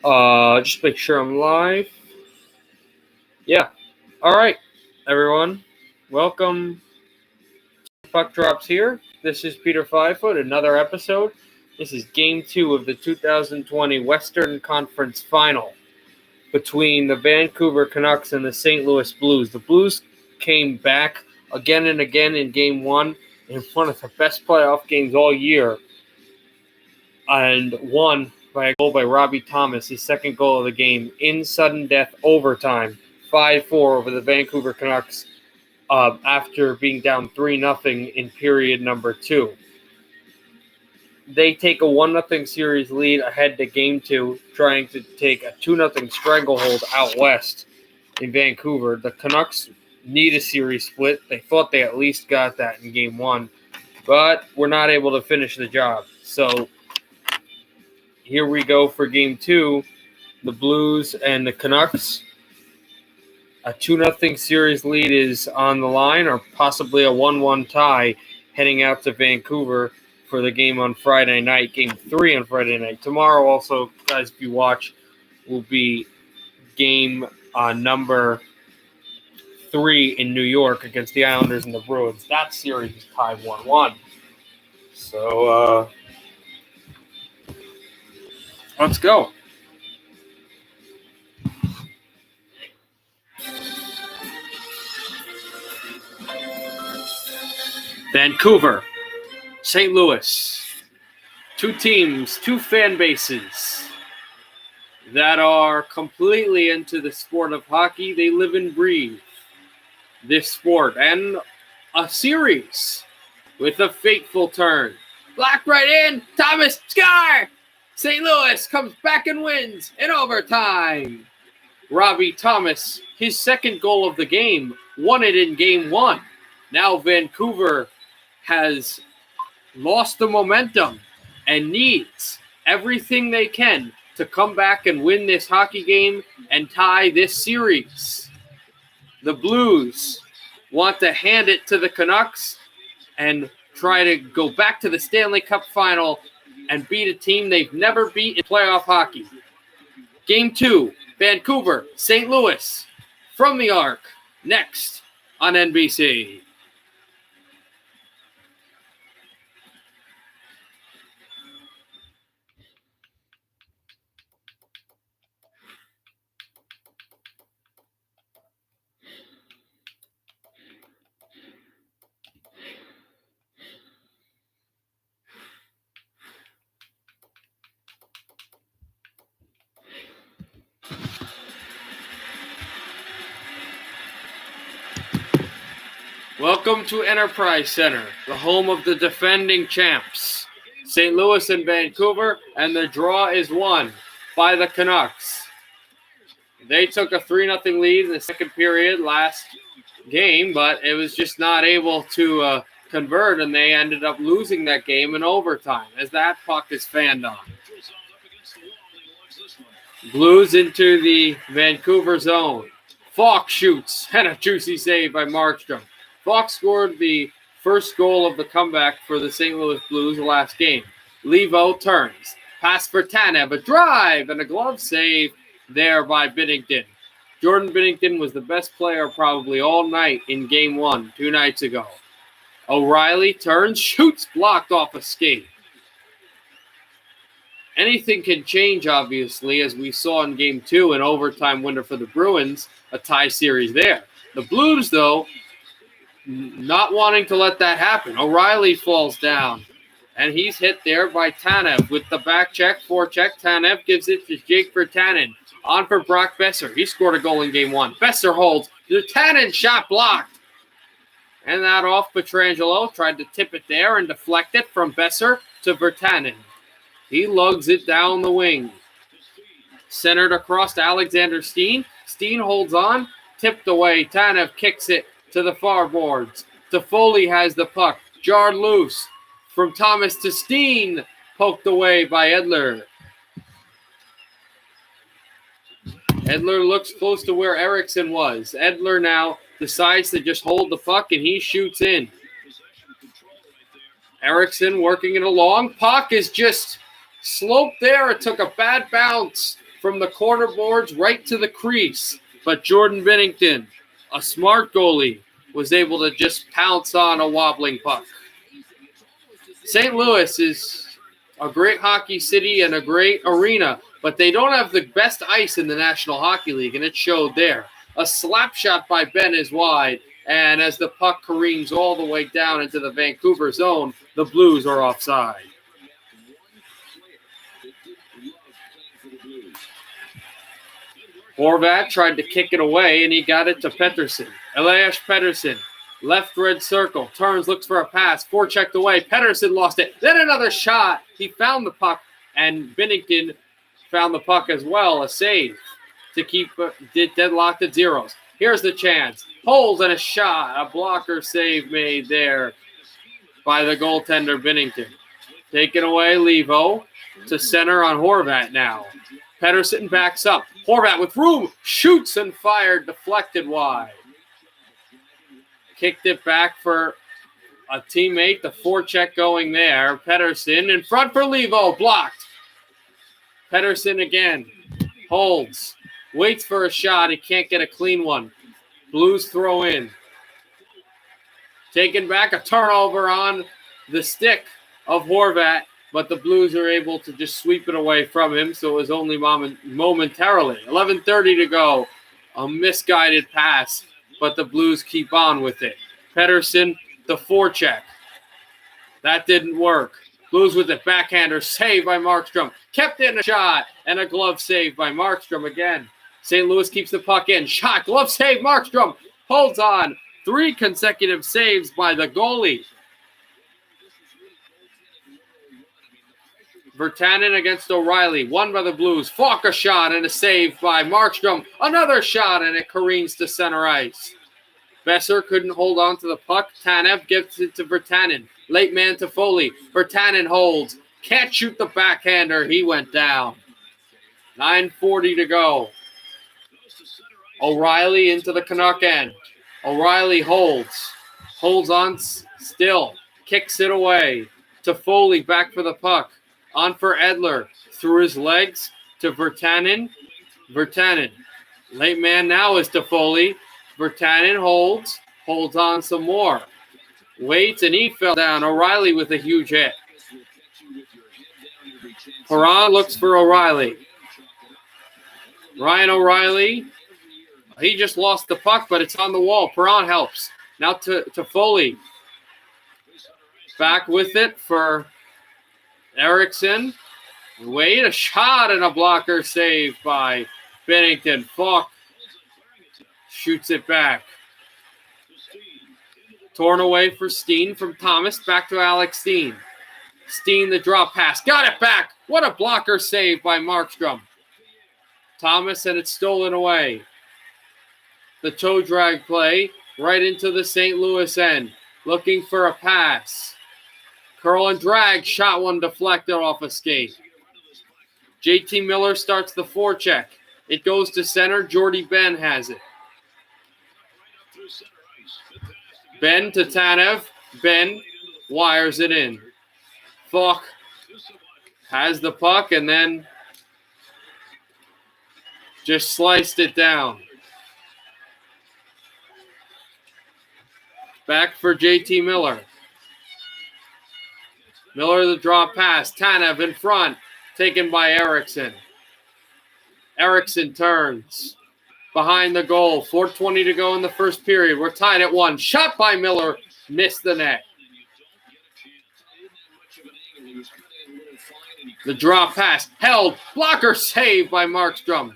Just make sure I'm live. Yeah. All right, everyone. Welcome to Puck Drops here. This is Peter Fivefoot, another episode. This is Game 2 of the 2020 Western Conference Final between the Vancouver Canucks and the St. Louis Blues. The Blues came back again and again in Game 1 in one of the best playoff games all year and won by a goal by Robbie Thomas, his second goal of the game, in sudden death overtime, 5-4 over the Vancouver Canucks after being down 3-0 in period number 2. They take a 1-0 series lead ahead to Game 2, trying to take a 2-0 stranglehold out west in Vancouver. The Canucks need a series split. They thought they at least got that in Game 1, but were not able to finish the job. So here we go for Game 2, the Blues and the Canucks. A 2-0 series lead is on the line, or possibly a 1-1 tie heading out to Vancouver for the game on Friday night, Game 3 on Friday night. Tomorrow also, guys, if you watch, will be game number 3 in New York against the Islanders and the Bruins. That series is tied 1-1. So, let's go. Vancouver, St. Louis. Two teams, two fan bases that are completely into the sport of hockey. They live and breathe this sport, and a series with a fateful turn. Black right in, Thomas, score! St. Louis comes back and wins in overtime. Robbie Thomas, his second goal of the game, won it in Game 1. Now Vancouver has lost the momentum and needs everything they can to come back and win this hockey game and tie this series. The Blues want to hand it to the Canucks and try to go back to the Stanley Cup final and beat a team they've never beat in playoff hockey. Game 2, Vancouver, St. Louis, from the Arc, next on NBC. Welcome to Enterprise Center, the home of the defending champs, St. Louis and Vancouver, and the draw is won by the Canucks. They took a 3-0 lead in the second period last game, but it was just not able to convert, and they ended up losing that game in overtime as that puck is fanned on. Blues into the Vancouver zone. Falk shoots, and a juicy save by Markstrom. Falk scored the first goal of the comeback for the St. Louis Blues last game. Levo turns. Pass for Tanev, a drive, and a glove save there by Binnington. Jordan Binnington was the best player probably all night in Game 1 2 nights ago. O'Reilly turns, shoots, blocked off a skate. Anything can change, obviously, as we saw in Game 2, an overtime winner for the Bruins, a tie series there. The Blues, though, not wanting to let that happen. O'Reilly falls down, and he's hit there by Tanev with the back check, forecheck. Tanev gives it to Jake Virtanen. On for Brock Besser. He scored a goal in Game 1. Besser holds. The Virtanen shot blocked. And that off Pietrangelo. Tried to tip it there and deflect it from Besser to Virtanen. He lugs it down the wing. Centered across to Alexander Steen. Steen holds on. Tipped away. Tanev kicks it to the far boards. Toffoli has the puck. Jarred loose. From Thomas to Steen. Poked away by Edler. Edler looks close to where Eriksson was. Edler now decides to just hold the puck, and he shoots in. Eriksson working it along. Puck is just sloped there. It took a bad bounce from the corner boards right to the crease. But Jordan Binnington, a smart goalie, was able to just pounce on a wobbling puck. St. Louis is a great hockey city and a great arena, but they don't have the best ice in the National Hockey League, and it showed there. A slap shot by Benn is wide, and as the puck careens all the way down into the Vancouver zone, the Blues are offside. Horvat tried to kick it away, and he got it to Pettersson. Elias Pettersson, left red circle, turns, looks for a pass, forechecked away. Pettersson lost it. Then another shot. He found the puck, and Binnington found the puck as well. A save to keep deadlocked at zeros. Here's the chance. Holes and a shot. A blocker save made there by the goaltender Binnington. Taken away, Levo to center on Horvat now. Pettersson backs up. Horvat with room, shoots and fired, deflected wide. Kicked it back for a teammate. The forecheck going there. Pettersson in front for Levo, blocked. Pettersson again, holds, waits for a shot. He can't get a clean one. Blues throw in. Taken back, a turnover on the stick of Horvat, but the Blues are able to just sweep it away from him, so it was only momentarily. 11:30 to go. A misguided pass, but the Blues keep on with it. Pettersson, the forecheck. That didn't work. Blues with the backhander, saved by Markstrom. Kept in a shot, and a glove save by Markstrom again. St. Louis keeps the puck in. Shot, glove save, Markstrom holds on. 3 consecutive saves by the goalie. Virtanen against O'Reilly, won by the Blues. Falk a shot and a save by Markstrom. Another shot, and it careens to center ice. Besser couldn't hold on to the puck. Tanev gives it to Virtanen. Late man to Foley. Virtanen holds. Can't shoot the backhander. He went down. 9:40 to go. O'Reilly into the Canuck end. O'Reilly holds. Holds on still. Kicks it away. To Foley, back for the puck. On for Edler. Through his legs to Virtanen. Virtanen. Late man now is to Foley. Virtanen holds. Holds on some more. Waits, and he fell down. O'Reilly with a huge hit. Perron looks for O'Reilly. Ryan O'Reilly. He just lost the puck, but it's on the wall. Perron helps. Now to Foley. Back with it for Eriksson. Wait, a shot and a blocker save by Binnington. Falk shoots it back. Torn away for Steen from Thomas. Back to Alex Steen. Steen, the drop pass. Got it back. What a blocker save by Markstrom. Thomas, and it's stolen away. The toe drag play right into the St. Louis end. Looking for a pass. Curl and drag. Shot one deflected off a skate. JT Miller starts the forecheck. It goes to center. Jordy Benn has it. Benn to Tanev. Benn wires it in. Falk has the puck and then just sliced it down. Back for JT Miller. Miller the drop pass. Tanev in front. Taken by Eriksson. Eriksson turns. Behind the goal. 4:20 to go in the first period. We're tied at 1. Shot by Miller. Missed the net. The drop pass. Held. Blocker save by Markstrom.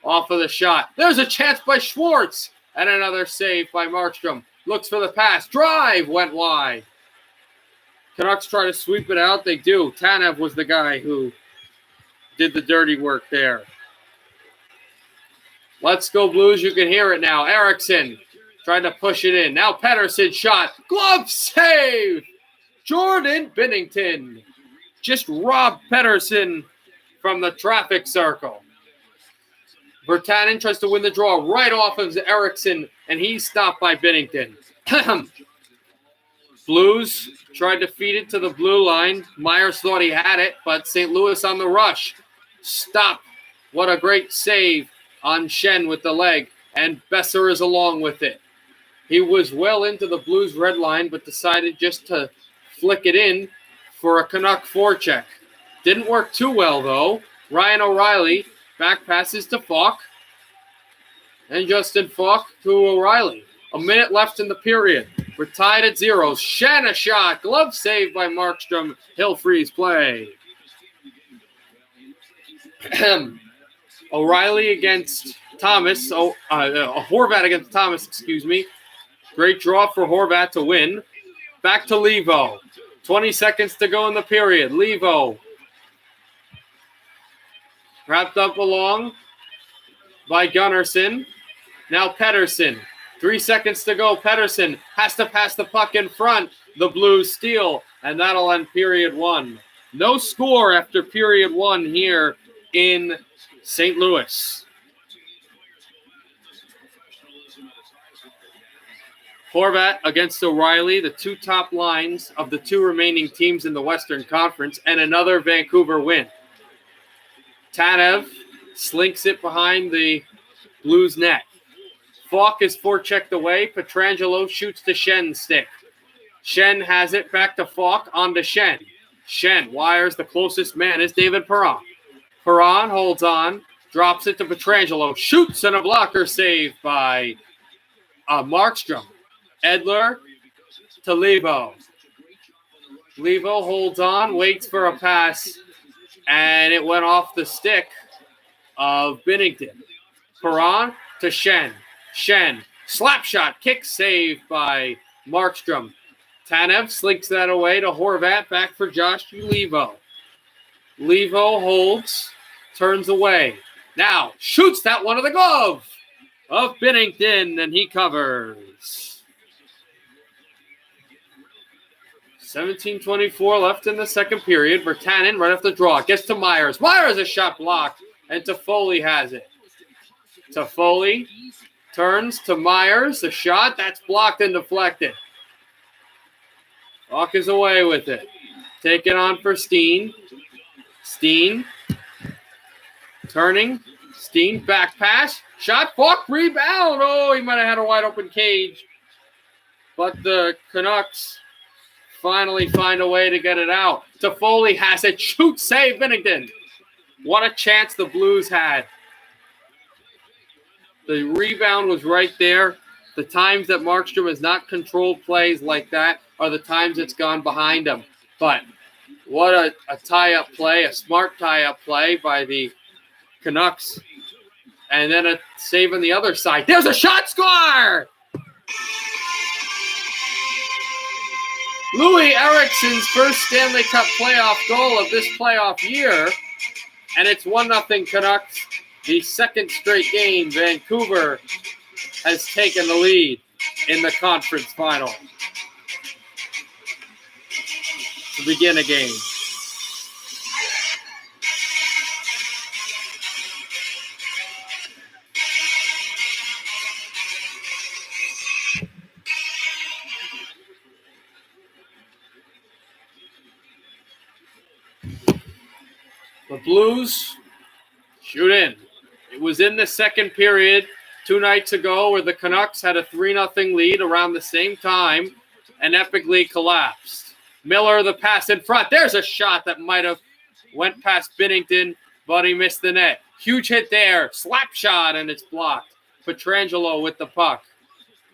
Off of the shot. There's a chance by Schwartz. And another save by Markstrom. Looks for the pass. Drive. Went wide. Canucks try to sweep it out. They do. Tanev was the guy who did the dirty work there. Let's go Blues. You can hear it now. Eriksson tried to push it in. Now Pettersson shot. Glove save. Jordan Binnington just robbed Pettersson from the traffic circle. Virtanen tries to win the draw right off of Eriksson, and he's stopped by Binnington. Blues tried to feed it to the blue line. Myers thought he had it, but St. Louis on the rush. Stop What a great save on Schenn with the leg, and Besser is along with it. He was well into the Blues' red line, but decided just to flick it in for a Canuck forecheck. Didn't work too well, though. Ryan O'Reilly back passes to Falk. And Justin Falk to O'Reilly. A minute left in the period. We're tied at 0. Schenn a shot. Glove saved by Markstrom. He'll freeze play. O'Reilly against Thomas. Horvat against Thomas, excuse me. Great draw for Horvat to win. Back to Levo. 20 seconds to go in the period. Levo. Wrapped up along by Gunnarsson. Now Pettersson. 3 seconds to go. Pettersson has to pass the puck in front. The Blues steal, and that'll end period 1. No score after period 1 here in St. Louis. Horvat against O'Reilly, the two top lines of the two remaining teams in the Western Conference, and another Vancouver win. Tanev slinks it behind the Blues net. Falk is forechecked away. Pietrangelo shoots to Schenn's stick. Schenn has it back to Falk, on to Schenn. Schenn wires the closest man is David Perron. Perron holds on, drops it to Pietrangelo, shoots, and a blocker save by Markstrom. Edler to Levo. Levo holds on, waits for a pass, and it went off the stick of Binnington. Perron to Schenn. Schenn, slap shot, kick save by Markstrom. Tanev slinks that away to Horvat, back for Josh Levo. Levo holds, turns away. Now shoots that one to the glove of Binnington, and he covers. 17:24 left in the second period. Virtanen right off the draw. Gets to Myers. Myers, a shot blocked, and Toffoli has it. Toffoli turns to Myers. A shot that's blocked and deflected. Falk is away with it. Taken on for Steen. Steen turning. Steen back pass. Shot. Falk rebound. Oh, he might have had a wide open cage. But the Canucks finally find a way to get it out. Toffoli has it. Shoot, save, Binnington. What a chance the Blues had. The rebound was right there. The times that Markstrom has not controlled plays like that are the times it's gone behind him. But what a tie-up play, a smart tie-up play by the Canucks. And then a save on the other side. There's a shot, score! Louis Eriksson's first Stanley Cup playoff goal of this playoff year, and it's 1-0 Canucks. The second straight game, Vancouver has taken the lead in the conference final to begin a game. The Blues shoot in. It was in the second period 2 nights ago where the Canucks had a 3-0 lead around the same time and epically collapsed. Miller, the pass in front. There's a shot that might have went past Binnington, but he missed the net. Huge hit there. Slap shot, and it's blocked. Pietrangelo with the puck.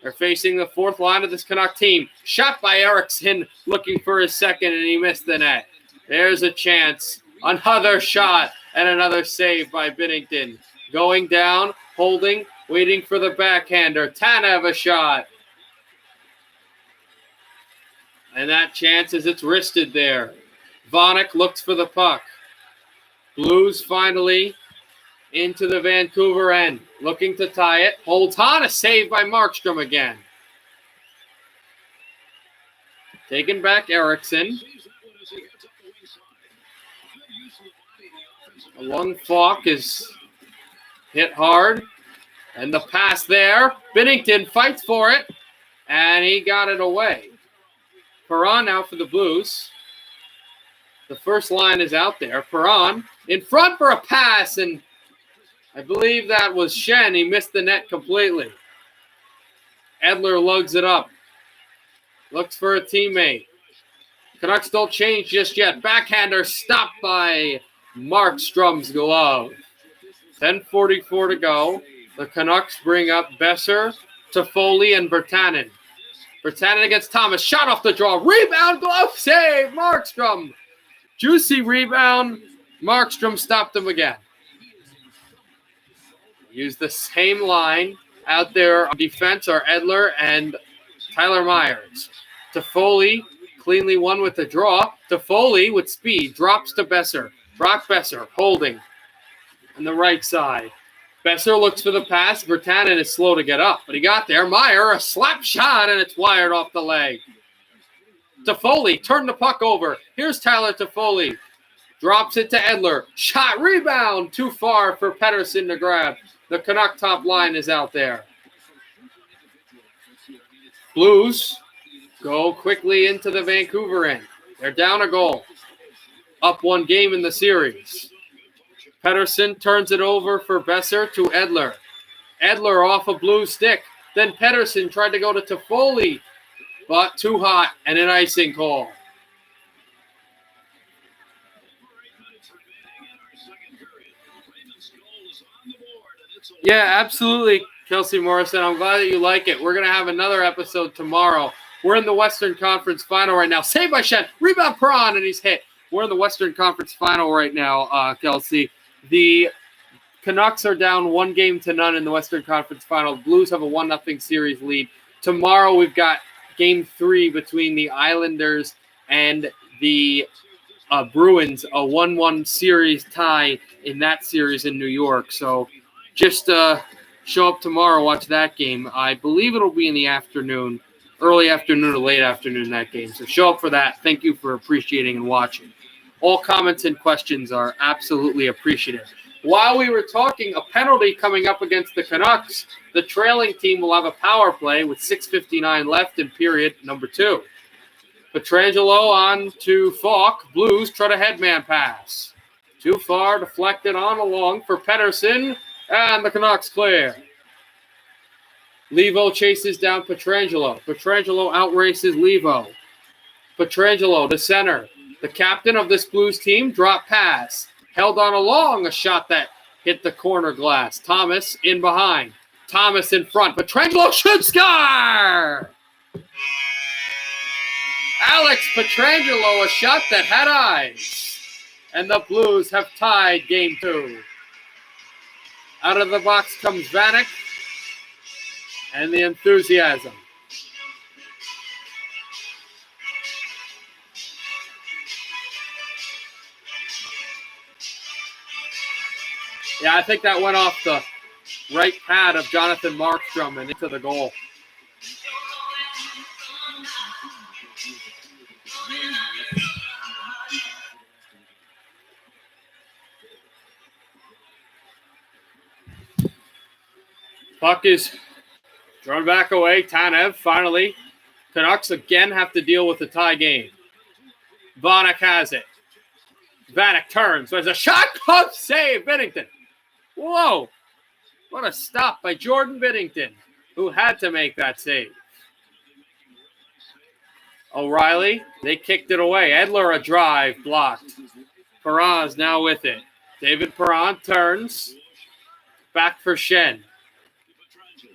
They're facing the fourth line of this Canuck team. Shot by Eriksson, looking for his second, and he missed the net. There's a chance. Another shot and another save by Binnington. Going down, holding, waiting for the backhander. Tanev a shot. And that chance is it's wristed there. Vanek looks for the puck. Blues finally into the Vancouver end. Looking to tie it. Holds on, a save by Markstrom again. Taken back Eriksson. Along Falk is hit hard. And the pass there. Binnington fights for it. And he got it away. Perron now for the Blues. The first line is out there. Perron in front for a pass. And I believe that was Shen. He missed the net completely. Edler lugs it up. Looks for a teammate. Canucks don't change just yet. Backhander stopped by Markstrom's glove. 10:44 to go. The Canucks bring up Besser, Toffoli, and Virtanen. Virtanen against Thomas. Shot off the draw. Rebound, glove save. Markstrom. Juicy rebound. Markstrom stopped him again. Use the same line. Out there on defense are Edler and Tyler Myers. Toffoli cleanly won with the draw. Toffoli with speed drops to Besser. Brock Besser holding on the right side. Besser looks for the pass. Virtanen is slow to get up, but he got there. Meyer, a slap shot, and it's wired off the leg. Toffoli turned the puck over. Here's Tyler Toffoli. Drops it to Edler. Shot, rebound, too far for Pettersson to grab. The Canuck top line is out there. Blues go quickly into the Vancouver end. They're down a goal. Up one game in the series. Pettersson turns it over for Besser to Edler. Edler off a blue stick. Then Pettersson tried to go to Toffoli, but too hot and an icing call. Yeah, absolutely, Kelsey Morrison. I'm glad that you like it. We're going to have another episode tomorrow. We're in the Western Conference Final right now. Saved by Shen. Rebound Perron, and he's hit. We're in the Western Conference Final right now, Kelsey. The Canucks are down 1-0 in the Western Conference Final. Blues have a 1-0 series lead. Tomorrow we've got Game 3 between the Islanders and the Bruins, a 1-1 series tie in that series in New York. So just show up tomorrow, watch that game. I believe it'll be in the afternoon, early afternoon or late afternoon, that game. So show up for that. Thank you for appreciating and watching. All comments and questions are absolutely appreciative. While we were talking, a penalty coming up against the Canucks. The trailing team will have a power play with 6:59 left in period number 2. Pietrangelo on to Falk. Blues try to headman pass. Too far, deflected on along for Pettersson, and the Canucks clear. Levo chases down Pietrangelo. Pietrangelo outraces Levo. Pietrangelo to center. The captain of this Blues team, drop pass. Held on along, a shot that hit the corner glass. Thomas in behind. Thomas in front. Pietrangelo should score! Alex Pietrangelo, a shot that had eyes. And the Blues have tied Game 2. Out of the box comes Vanek. And the enthusiasm. Yeah, I think that went off the right pad of Jonathan Markstrom and into the goal. Puck is thrown back away. Tanev finally. Canucks again have to deal with the tie game. Vanek has it. Vanek turns. There's a shot. Glove save. Binnington. Whoa. What a stop by Jordan Binnington, who had to make that save. O'Reilly, they kicked it away. Edler, a drive, blocked. Perron's now with it. David Perron turns. Back for Shen.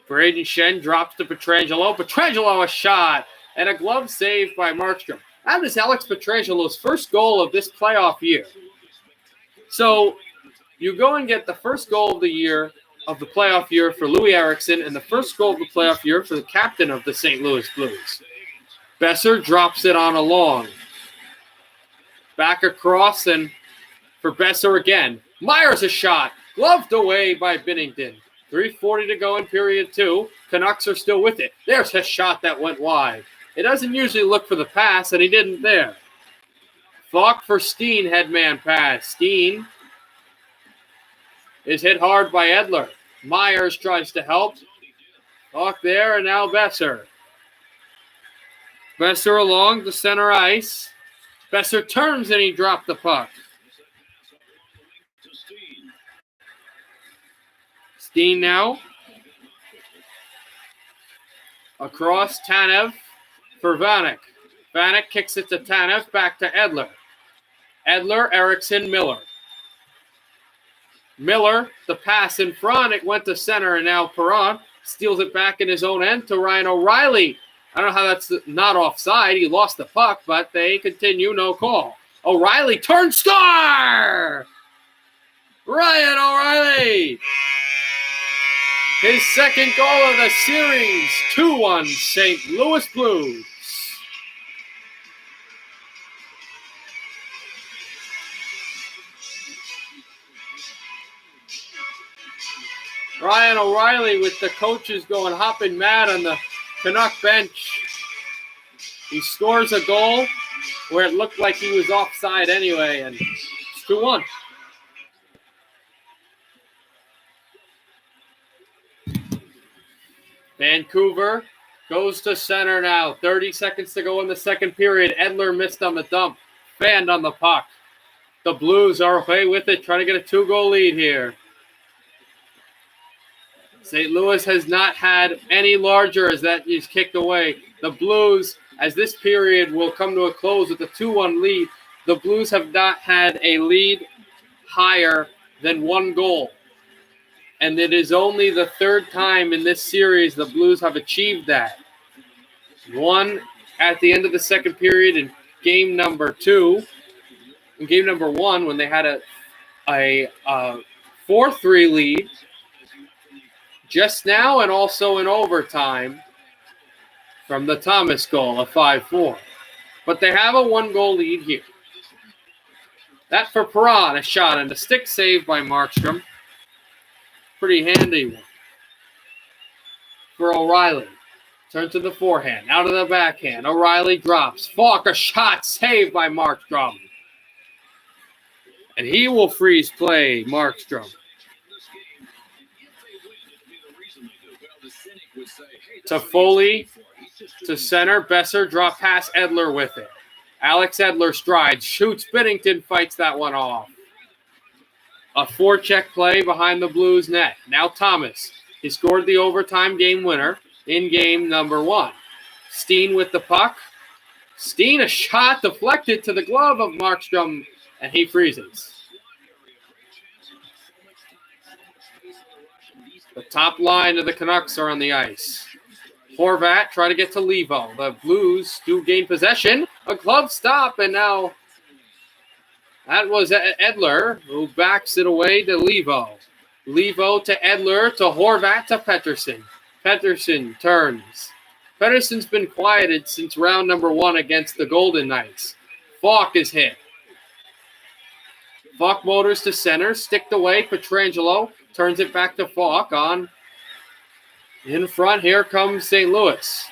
Braden Shen drops to Pietrangelo. Pietrangelo, a shot. And a glove save by Markstrom. That is Alex Pietrangelo's first goal of this playoff year. So you go and get the first goal of the year, of the playoff year for Louis Eriksson, and the first goal of the playoff year for the captain of the St. Louis Blues. Besser drops it on along. Back across, and for Besser again. Myers a shot. Gloved away by Binnington. 3:40 to go in period 2. Canucks are still with it. There's a shot that went wide. It doesn't usually look for the pass, and he didn't there. Falk for Steen, headman pass. Steen is hit hard by Edler. Myers tries to help. Falk there, and now Besser. Besser along the center ice. Besser turns, and he dropped the puck. Steen now. Across Tanev for Vanek. Vanek kicks it to Tanev, back to Edler. Edler, Eriksson, Miller. Miller, the pass in front. It went to center, and now Perron steals it back in his own end to Ryan O'Reilly. I don't know how that's not offside. He lost the puck, but they continue, no call. O'Reilly, turn star! Ryan O'Reilly! His second goal of the series, 2-1 St. Louis Blues. Ryan O'Reilly with the coaches going hopping mad on the Canuck bench. He scores a goal where it looked like he was offside anyway, and it's 2-1. Vancouver goes to center now. 30 seconds to go in the second period. Edler missed on the dump. Fanned on the puck. The Blues are away with it, trying to get a 2-goal lead here. St. Louis has not had any larger as that is kicked away. The Blues, as this period will come to a close with a 2-1 lead, the Blues have not had a lead higher than 1 goal. And it is only the third time in this series the Blues have achieved that. One at the end of the second period in game number 2. In game number 1, when they had a 4-3 lead. Just now, and also in overtime from the Thomas goal, a 5-4. But they have a 1-goal lead here. That for Perron, a shot and a stick save by Markstrom. Pretty handy one. For O'Reilly. Turn to the forehand. Out of the backhand. O'Reilly drops. Falk, a shot saved by Markstrom. And he will freeze play, Markstrom. To Foley. To center. Besser drop pass. Edler with it. Alex Edler strides. Shoots. Binnington fights that one off. A forecheck play behind the Blues net. Now Thomas. He scored the overtime game winner in game number 1. Steen with the puck. Steen, a shot deflected to the glove of Markstrom, and he freezes. The top line of the Canucks are on the ice. Horvat try to get to Levo. The Blues do gain possession. A glove stop, and now that was Edler who backs it away to Levo. Levo to Edler to Horvat to Pettersson. Pettersson turns. Pettersson's been quieted since round number 1 against the Golden Knights. Falk is hit. Falk motors to center, sticked away. Pietrangelo turns it back to Falk on. In front, here comes St. Louis.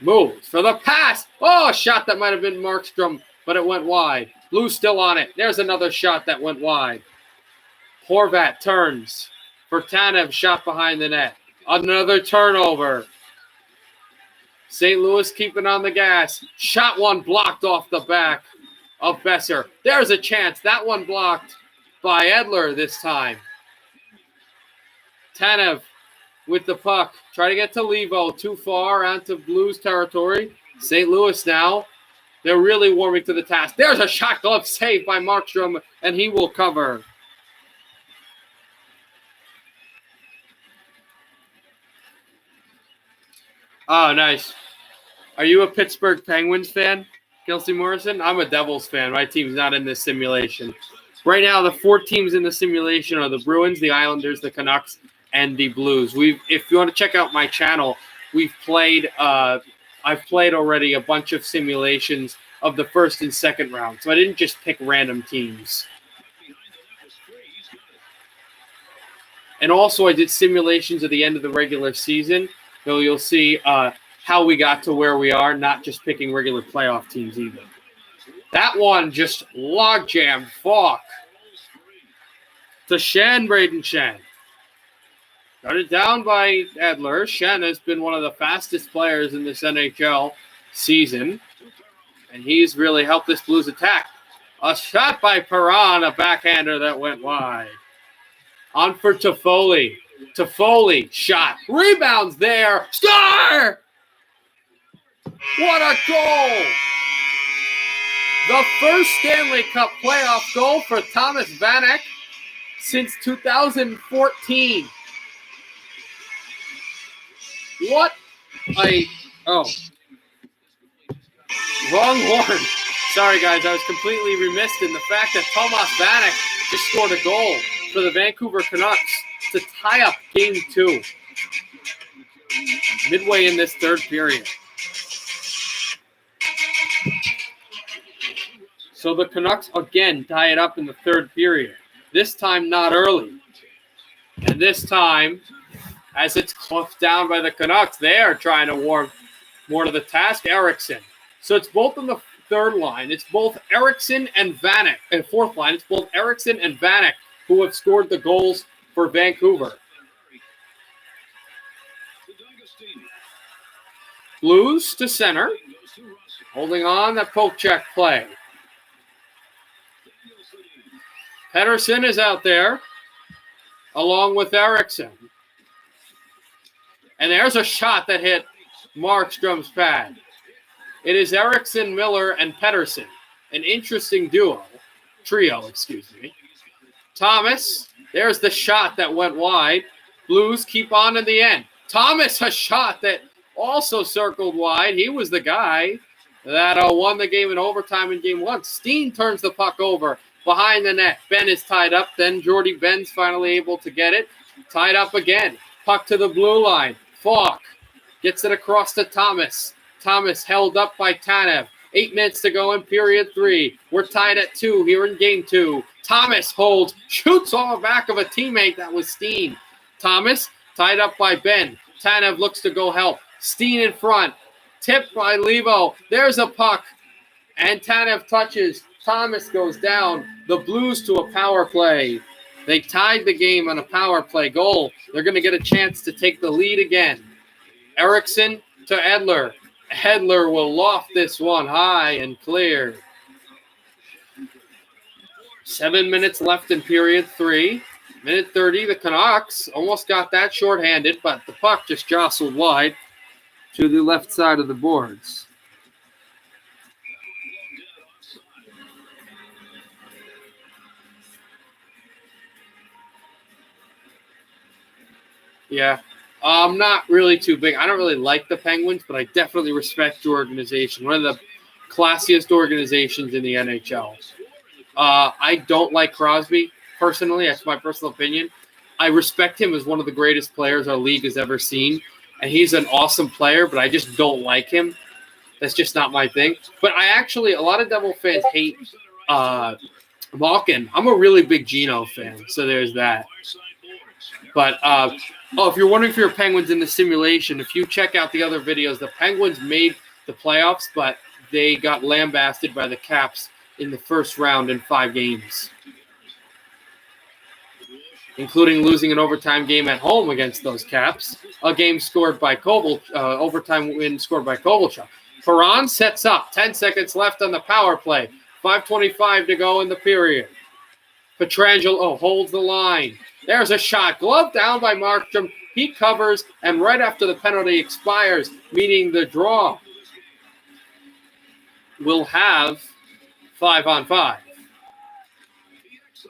Moves for the pass. Oh, a shot that might have been Markstrom, but it went wide. Blues still on it. There's another shot that went wide. Horvat turns for Tanev, shot behind the net. Another turnover. St. Louis keeping on the gas. Shot one blocked off the back of Besser. There's a chance. That one blocked by Edler this time. Tanev with the puck. Try to get to Levo. Too far onto Blues territory. St. Louis now. They're really warming to the task. There's a shot glove save by Markstrom, and he will cover. Oh, nice. Are you a Pittsburgh Penguins fan, Kelsey Morrison? I'm a Devils fan. My team's not in this simulation. Right now, the 4 teams in the simulation are the Bruins, the Islanders, the Canucks, and the Blues. If you want to check out my channel, we've played. I've played already a bunch of simulations of the first and second round, so I didn't just pick random teams. And also, I did simulations at the end of the regular season, so you'll see how we got to where we are, not just picking regular playoff teams either. That one just log-jammed Falk to Shen, Braden Shen. Got it down by Edler. Shen has been one of the fastest players in this NHL season, and he's really helped this Blues attack. A shot by Perron, a backhander that went wide. On for Toffoli. Toffoli, shot. Rebounds there. Score! What a goal! The first Stanley Cup playoff goal for Thomas Vanek since 2014. What a... Oh. Wrong horn. Sorry, guys. I was completely remiss in the fact that Thomas Vanek just scored a goal for the Vancouver Canucks to tie up Game 2 midway in this third period. So the Canucks again tie it up in the third period. This time not early. And this time, as it's closed down by the Canucks, they are trying to warm more to the task. Eriksson. So it's both on the third line. It's both Eriksson and Vanek. And fourth line, it's both Eriksson and Vanek who have scored the goals for Vancouver. Blues to center. Holding on that poke check play. Pettersson is out there along with Eriksson. And there's a shot that hit Markstrom's pad. It is Eriksson, Miller, and Pettersson. An interesting trio, excuse me. Thomas, there's the shot that went wide. Blues keep on in the end. Thomas, a shot that also circled wide. He was the guy that won the game in overtime in Game 1. Steen turns the puck over behind the net. Ben is tied up. Then Jordy Ben's finally able to get it. Tied up again. Puck to the blue line. Falk gets it across to Thomas. Thomas held up by Tanev. 8 minutes to go in period 3. We're tied at 2 here in Game 2. Thomas holds, shoots on the back of a teammate. That was Steen. Thomas tied up by Ben. Tanev looks to go help. Steen in front. Tipped by Levo. There's a puck. And Tanev touches. Thomas goes down. The Blues to a power play. They tied the game on a power play goal. They're going to get a chance to take the lead again. Eriksson to Edler. Edler will loft this one high and clear. 7 minutes left in period 3. Minute 30, the Canucks almost got that shorthanded, but the puck just jostled wide to the left side of the boards. Yeah, I'm not really too big. I don't really like the Penguins, but I definitely respect your organization. One of the classiest organizations in the NHL. I don't like Crosby, personally. That's my personal opinion. I respect him as one of the greatest players our league has ever seen. And he's an awesome player, but I just don't like him. That's just not my thing. But a lot of Devil fans hate Malkin. I'm a really big Geno fan, so there's that. But, if you're wondering for your Penguins in the simulation, if you check out the other videos, the Penguins made the playoffs, but they got lambasted by the Caps in the first round in 5 games, including losing an overtime game at home against those Caps, a game scored by overtime win scored by Kovalchuk. Perron sets up, 10 seconds left on the power play, 5:25 to go in the period. Pietrangelo holds the line. There's a shot, glove down by Markstrom. He covers, and right after the penalty expires, meaning the draw will have 5-on-5.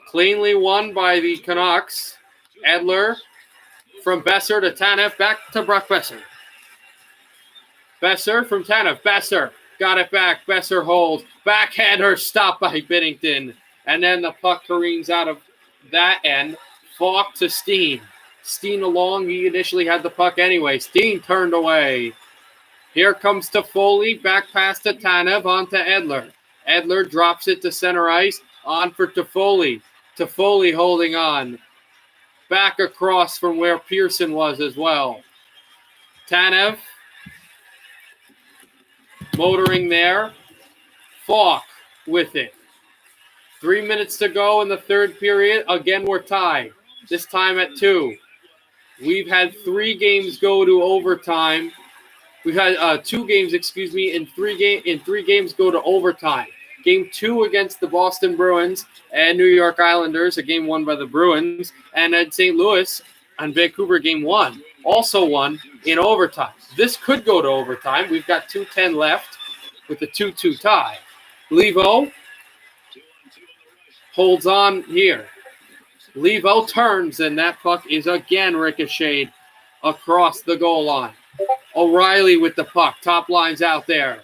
Cleanly won by the Canucks. Edler from Besser to Tanev, back to Brock Besser. Besser from Tanev. Besser got it back. Besser holds. Backhander stopped by Binnington. And then the puck careens out of that end. Falk to Steen. Steen along. He initially had the puck anyway. Steen turned away. Here comes Toffoli. Back pass to Tanev. On to Edler. Edler drops it to center ice. On for Toffoli. Toffoli holding on. Back across from where Pearson was as well. Tanev. Motoring there. Falk with it. 3 minutes to go in the third period. Again, we're tied. This time at 2. We've had 3 games go to overtime. We've had 2 games, in 3 games go to overtime. Game 2 against the Boston Bruins and New York Islanders, a game won by the Bruins. And at St. Louis on Vancouver, game 1, also won in overtime. This could go to overtime. We've got 2:10 left with a 2-2 tie. Levo holds on here. Levo turns, and that puck is again ricocheted across the goal line. O'Reilly with the puck. Top line's out there.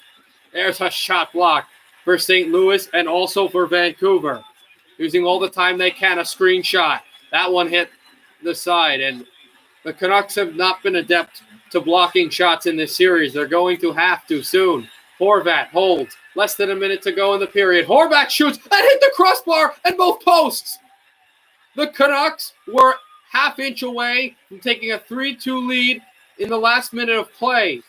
There's a shot block for St. Louis and also for Vancouver. Using all the time they can, a screenshot. That one hit the side, and the Canucks have not been adept to blocking shots in this series. They're going to have to soon. Horvat holds. Less than a minute to go in the period. Horvat shoots and hit the crossbar and both posts. The Canucks were half-inch away from taking a 3-2 lead in the last minute of play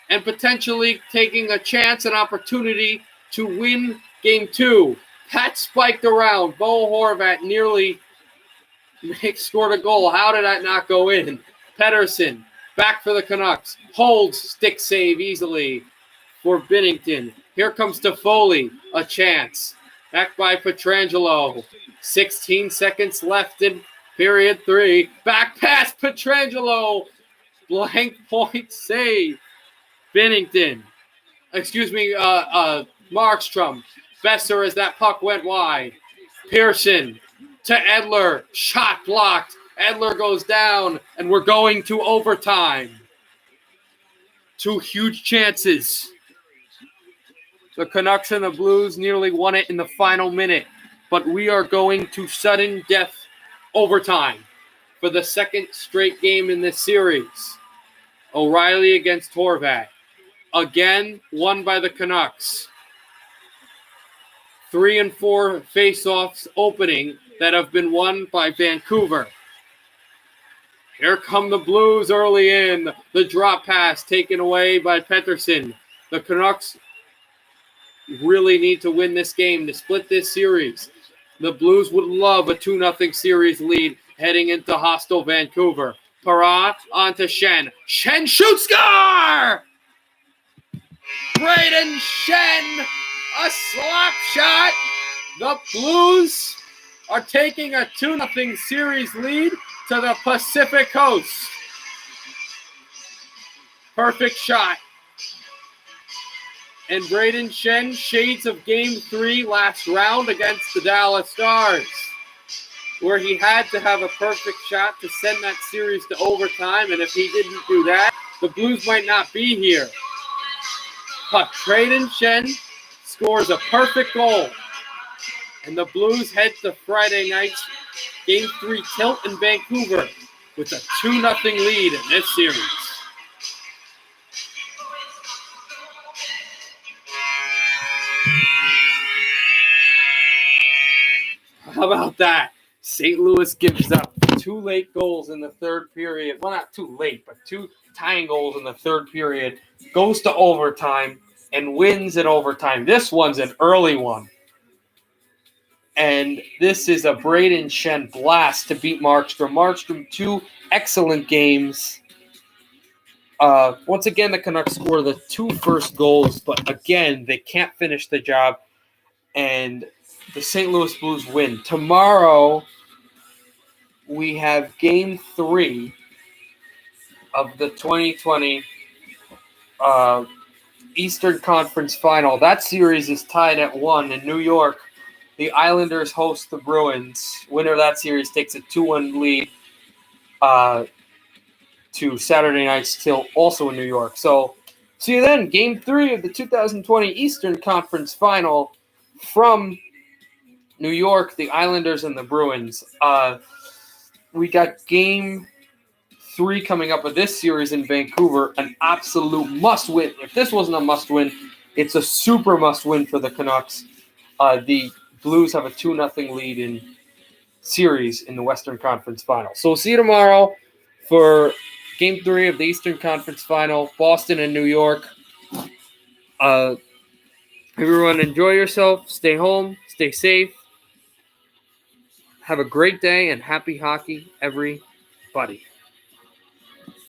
and potentially taking a chance and opportunity to win Game 2. Pat spiked around. Bo Horvat nearly scored a goal. How did that not go in? Pettersson back for the Canucks. Holds, stick save easily for Binnington. Here comes Toffoli, a chance. Back by Pietrangelo. 16 seconds left in period 3. Back past Pietrangelo. Blank point save. Binnington. Markstrom. Besser as that puck went wide. Pearson to Edler. Shot blocked. Edler goes down, and we're going to overtime. 2 huge chances. The Canucks and the Blues nearly won it in the final minute, but we are going to sudden death overtime for the second straight game in this series. O'Reilly against Horvat. Again, won by the Canucks. 3 and 4 face-offs opening that have been won by Vancouver. Here come the Blues early in. The drop pass taken away by Pettersson. The Canucks really need to win this game to split this series. The Blues would love a 2-0 series lead heading into hostile Vancouver. Parra onto Shen. Shen shoots, score! Braden Shen, a slap shot. The Blues are taking a 2-0 series lead to the Pacific Coast. Perfect shot. And Braden Shen, shades of Game 3 last round against the Dallas Stars, where he had to have a perfect shot to send that series to overtime, and if he didn't do that, the Blues might not be here. But Braden Shen scores a perfect goal, and the Blues head to Friday night's Game 3 tilt in Vancouver with a 2-0 lead in this series. How about that? St. Louis gives up 2 late goals in the third period. Well, not too late, but 2 tying goals in the third period. Goes to overtime and wins in overtime. This one's an early one. And this is a Braden Shen blast to beat Markstrom. Markstrom, 2 excellent games. Once again, the Canucks score the 2 first goals, but again, they can't finish the job. And the St. Louis Blues win. Tomorrow, we have Game 3 of the 2020 Eastern Conference Final. That series is tied at 1 in New York. The Islanders host the Bruins. Winner of that series takes a 2-1 lead to Saturday night's tilt, also in New York. So, see you then. Game 3 of the 2020 Eastern Conference Final from New York, the Islanders and the Bruins. We got Game 3 coming up of this series in Vancouver, an absolute must-win. If this wasn't a must-win, it's a super must-win for the Canucks. The Blues have a 2-0 lead in series in the Western Conference Final. So we'll see you tomorrow for Game 3 of the Eastern Conference Final, Boston and New York. Everyone enjoy yourself. Stay home. Stay safe. Have a great day and happy hockey, everybody.